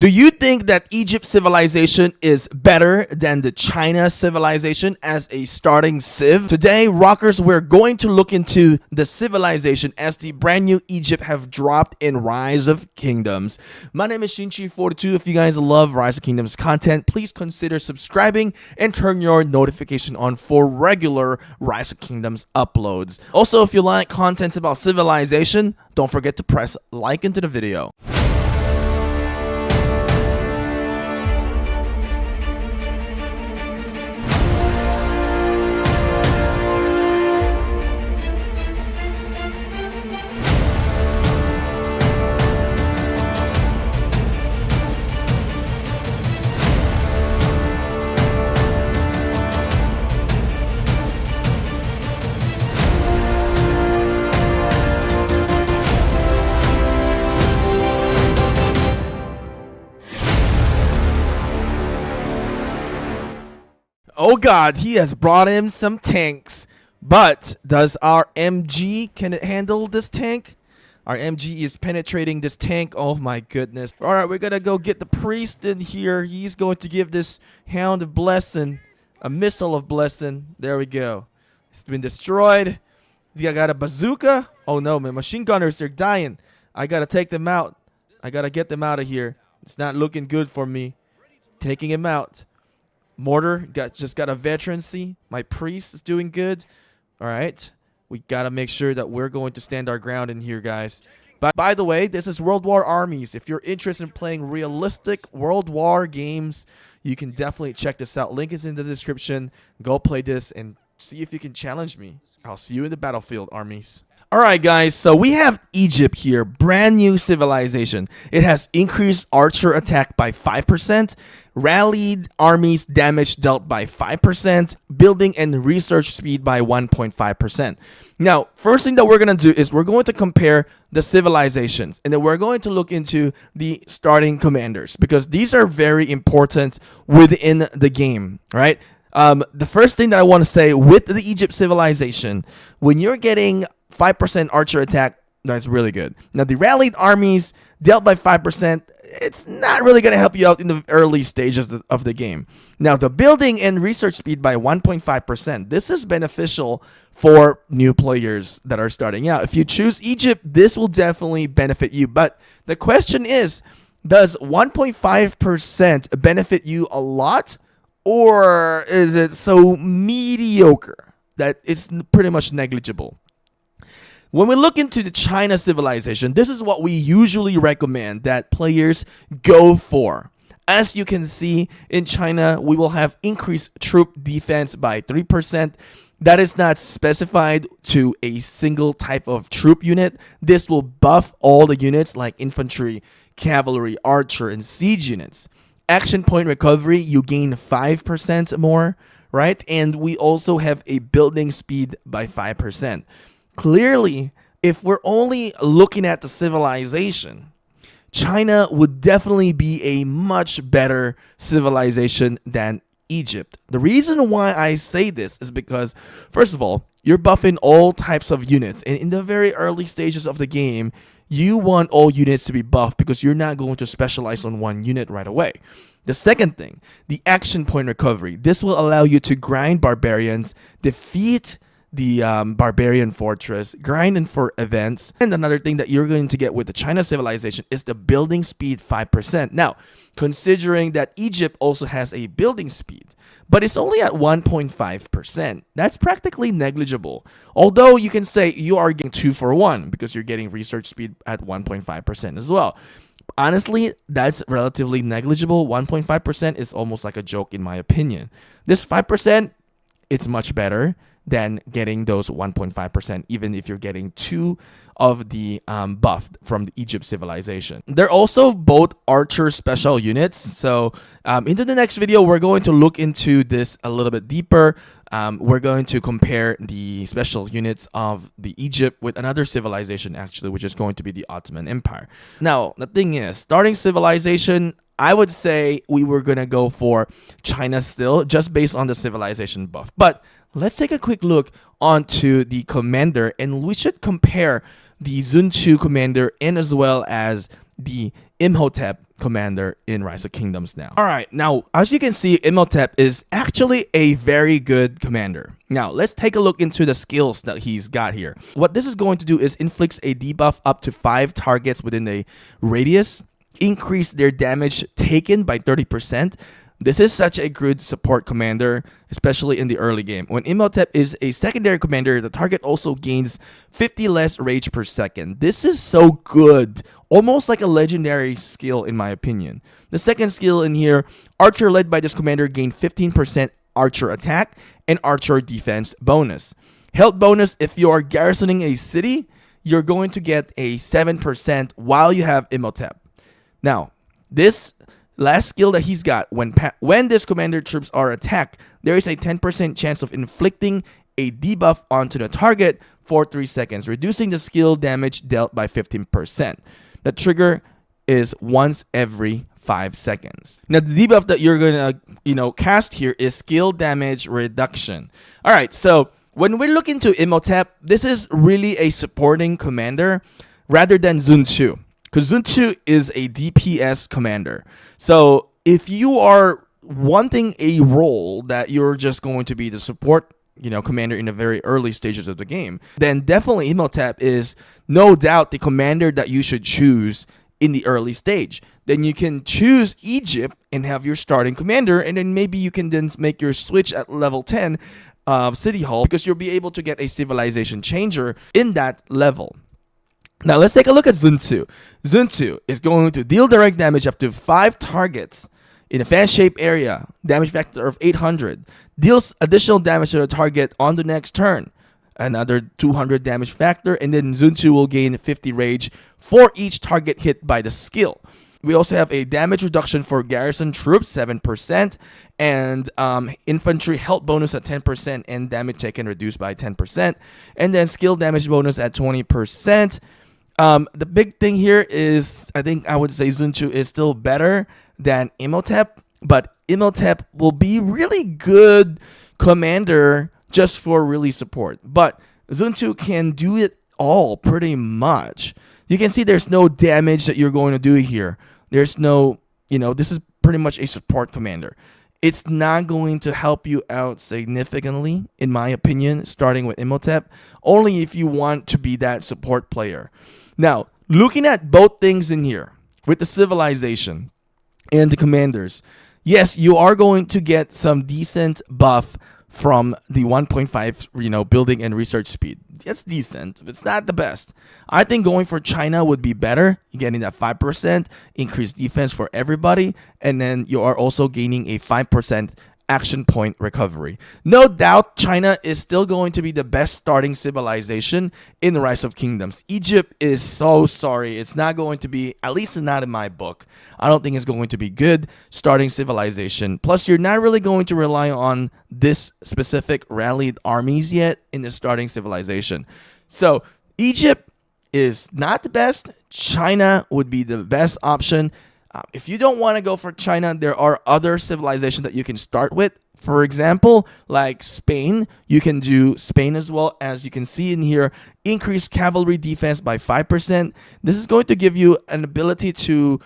Do you think that Egypt civilization is better than the China civilization as a starting civ? Today, rockers, we're going to look into the civilization as the brand new Egypt have dropped in Rise of Kingdoms. My name is Shinchi42. If you guys love Rise of Kingdoms content, please consider subscribing and turn your notification on for regular Rise of Kingdoms uploads. Also, if you like content about civilization, don't forget to press like into the video. Oh god, he has brought in some tanks. But does our MG, can it handle this tank? Our MG is penetrating this tank. Oh my goodness. Alright, we're gonna go get the priest in here. He's going to give this hound of blessing, a missile of blessing. There we go. It's been destroyed. I got a bazooka. Oh no, my machine gunners, they're dying. I gotta take them out. I gotta get them out of here. It's not looking good for me. Taking him out. Mortar just got a veterancy. My priest is doing good. All right, we gotta make sure that we're going to stand our ground in here, guys. But by the way, this is World War Armies. If you're interested in playing realistic World War games, you can definitely check this out. Link is in the description. Go play this and see if you can challenge me. I'll see you in the battlefield, armies. Alright guys, so we have Egypt here, brand new civilization. It has increased archer attack by 5%, rallied armies damage dealt by 5%, building and research speed by 1.5%. Now, first thing that we're going to do is we're going to compare the civilizations, and then we're going to look into the starting commanders, because these are very important within the game, right? The first thing that I want to say with the Egypt civilization, when you're getting 5% archer attack, that's really good. Now, the rallied armies dealt by 5%, it's not really going to help you out in the early stages of the game. Now, the building and research speed by 1.5%, this is beneficial for new players that are starting out. If you choose Egypt, this will definitely benefit you. But the question is, does 1.5% benefit you a lot? Or is it so mediocre that it's pretty much negligible? When we look into the China civilization, this is what we usually recommend that players go for. As you can see, in China, we will have increased troop defense by 3%. That is not specified to a single type of troop unit. This will buff all the units like infantry, cavalry, archer, and siege units. Action point recovery, you gain 5% more, right? And we also have a building speed by 5%. Clearly, if we're only looking at the civilization, China would definitely be a much better civilization than Egypt. The reason why I say this is because, first of all, you're buffing all types of units. And in the very early stages of the game, you want all units to be buffed because you're not going to specialize on one unit right away. The second thing, the action point recovery. This will allow you to grind barbarians, defeat the barbarian fortress, grinding for events. And another thing that you're going to get with the China civilization is the building speed 5%. Now, considering that Egypt also has a building speed, but it's only at 1.5%. That's practically negligible. Although you can say you are getting 2 for 1 because you're getting research speed at 1.5% as well. Honestly, that's relatively negligible. 1.5% is almost like a joke in my opinion. This 5%, it's much better than getting those 1.5%, even if you're getting 2 of the buff from the Egypt civilization. They're also both archer special units. So into the next video, we're going to look into this a little bit deeper. We're going to compare the special units of the Egypt with another civilization, actually, which is going to be the Ottoman Empire. Now, the thing is, starting civilization, I would say we were going to go for China still, just based on the civilization buff. But let's take a quick look onto the commander, and we should compare the Zuntsu commander and as well as the Imhotep commander in Rise of Kingdoms now. All right, now as you can see, Imhotep is actually a very good commander. Now let's take a look into the skills that he's got here. What this is going to do is inflicts a debuff up to 5 targets within a radius, increase their damage taken by 30%. This is such a good support commander, especially in the early game. When Imhotep is a secondary commander, the target also gains 50 less rage per second. This is so good. Almost like a legendary skill in my opinion. The second skill in here, Archer led by this commander gain 15% Archer attack and Archer defense bonus. Health bonus, if you are garrisoning a city, you're going to get a 7% while you have Imhotep. Now, this last skill that he's got, when this commander troops are attacked, there is a 10% chance of inflicting a debuff onto the target for 3 seconds, reducing the skill damage dealt by 15%. The trigger is once every 5 seconds. Now, the debuff that you're gonna, cast here is skill damage reduction. All right, so when we look into Imhotep, this is really a supporting commander rather than Sun Tzu, because Sun Tzu is a DPS commander. So if you are wanting a role that you're just going to be the support commander in the very early stages of the game, then definitely Imhotep is no doubt the commander that you should choose in the early stage. Then you can choose Egypt and have your starting commander, and then maybe you can then make your switch at level 10 of City Hall, because you'll be able to get a civilization changer in that level. Now let's take a look at Zuntsu. Zuntsu is going to deal direct damage up to 5 targets in a fan-shaped area, damage factor of 800. Deals additional damage to the target on the next turn, another 200 damage factor, and then Zuntsu will gain 50 rage for each target hit by the skill. We also have a damage reduction for garrison troops, 7%, and infantry health bonus at 10%, and damage taken reduced by 10%, and then skill damage bonus at 20%. The big thing here is, I would say Zuntsu is still better than Imhotep, but Imhotep will be really good commander just for really support. But Zuntsu can do it all pretty much. You can see there's no damage that you're going to do here. There's no, this is pretty much a support commander. It's not going to help you out significantly, in my opinion, starting with Imhotep, only if you want to be that support player. Now, looking at both things in here, with the civilization and the commanders, yes, you are going to get some decent buff from the 1.5, building and research speed. It's decent. It's not the best. I think going for China would be better. You're getting that 5% increased defense for everybody, and then you are also gaining a 5% action point recovery. No doubt China is still going to be the best starting civilization in the Rise of Kingdoms. Egypt is so sorry. It's not going to be, at least not in my book. I don't think it's going to be good starting civilization. Plus, you're not really going to rely on this specific rallied armies yet in the starting civilization. So Egypt is not the best. China would be the best option. If you don't want to go for China, there are other civilizations that you can start with. For example, like Spain, you can do Spain as well. As you can see in here, increase cavalry defense by 5%. This is going to give you an ability to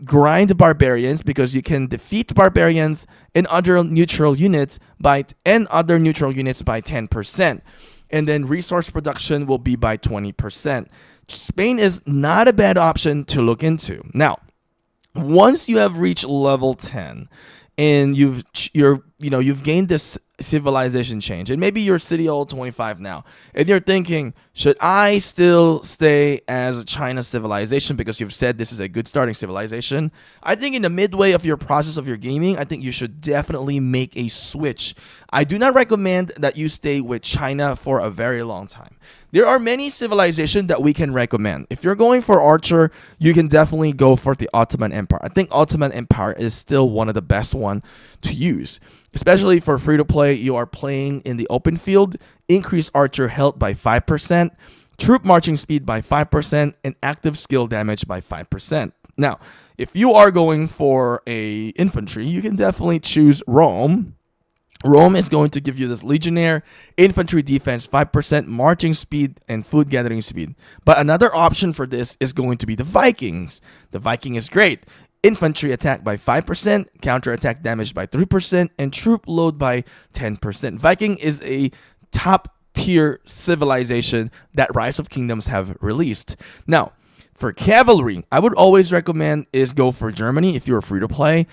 grind barbarians, because you can defeat barbarians and other neutral units by 10%. And then resource production will be by 20%. Spain is not a bad option to look into. Now, once you have reached level 10 and you've gained this civilization change, and maybe you're city hall 25 now, and you're thinking, should I still stay as a China civilization because you've said this is a good starting civilization? I think in the midway of your process of your gaming, I think you should definitely make a switch. I do not recommend that you stay with China for a very long time. There are many civilizations that we can recommend. If you're going for Archer, you can definitely go for the Ottoman Empire. I think Ottoman Empire is still one of the best one to use. Especially for free-to-play, you are playing in the open field, increase Archer health by 5%, troop marching speed by 5%, and active skill damage by 5%. Now, if you are going for a infantry, you can definitely choose Rome. Rome is going to give you this legionnaire, infantry defense, 5%, marching speed, and food gathering speed. But another option for this is going to be the Vikings. The Viking is great. infantry attack by 5%, counterattack damage by 3%, and troop load by 10%. Viking is a top tier civilization that Rise of Kingdoms have released. Now, for cavalry, I would always recommend is go for Germany if you're free to play.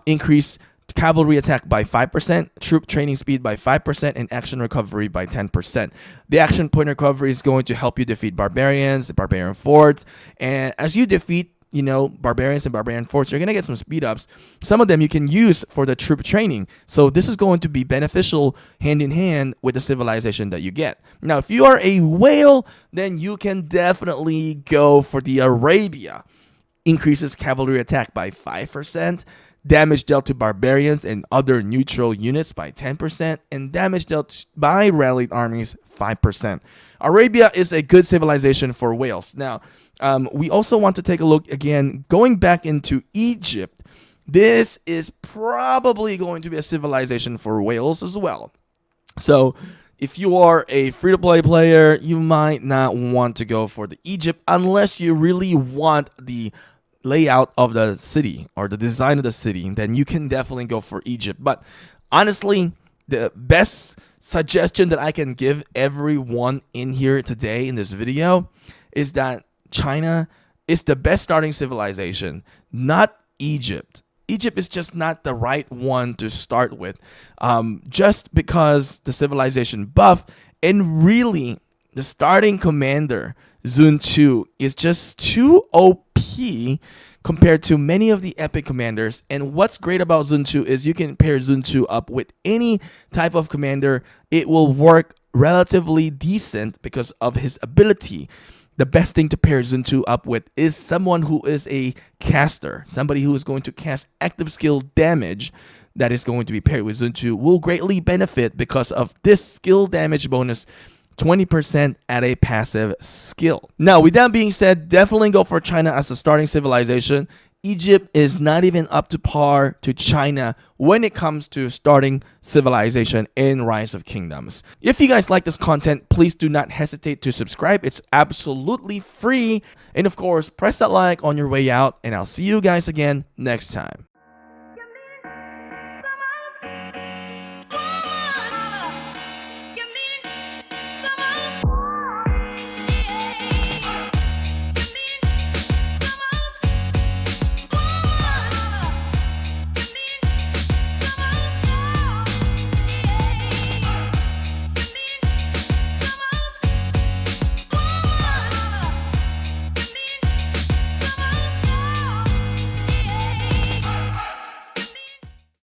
Increase cavalry attack by 5%, troop training speed by 5%, and action recovery by 10%. The action point recovery is going to help you defeat barbarians, barbarian forts, and as you defeat barbarians and barbarian forts, you're going to get some speed ups. Some of them you can use for the troop training. So this is going to be beneficial hand in hand with the civilization that you get. Now, if you are a whale, then you can definitely go for the Arabia. Increases cavalry attack by 5%, damage dealt to barbarians and other neutral units by 10%, and damage dealt by rallied armies 5%. Arabia is a good civilization for whales. Now, we also want to take a look again, going back into Egypt. This is probably going to be a civilization for whales as well. So if you are a free-to-play player, you might not want to go for the Egypt unless you really want the layout of the city or the design of the city. Then you can definitely go for Egypt. But honestly, the best suggestion that I can give everyone in here today in this video is that China is the best starting civilization, not Egypt. Egypt is just not the right one to start with, just because the civilization buff, and really the starting commander, Sun Tzu, is just too OP compared to many of the epic commanders. And what's great about Sun Tzu is you can pair Sun Tzu up with any type of commander. It will work relatively decent because of his ability. The best thing to pair Sun Tzu up with is someone who is a caster, somebody who is going to cast active skill damage that is going to be paired with Sun Tzu will greatly benefit because of this skill damage bonus, 20% at a passive skill. Now, with that being said, definitely go for China as a starting civilization. Egypt is not even up to par to China when it comes to starting civilization in Rise of Kingdoms. If you guys like this content, please do not hesitate to subscribe. It's absolutely free. And of course, press that like on your way out, and I'll see you guys again next time.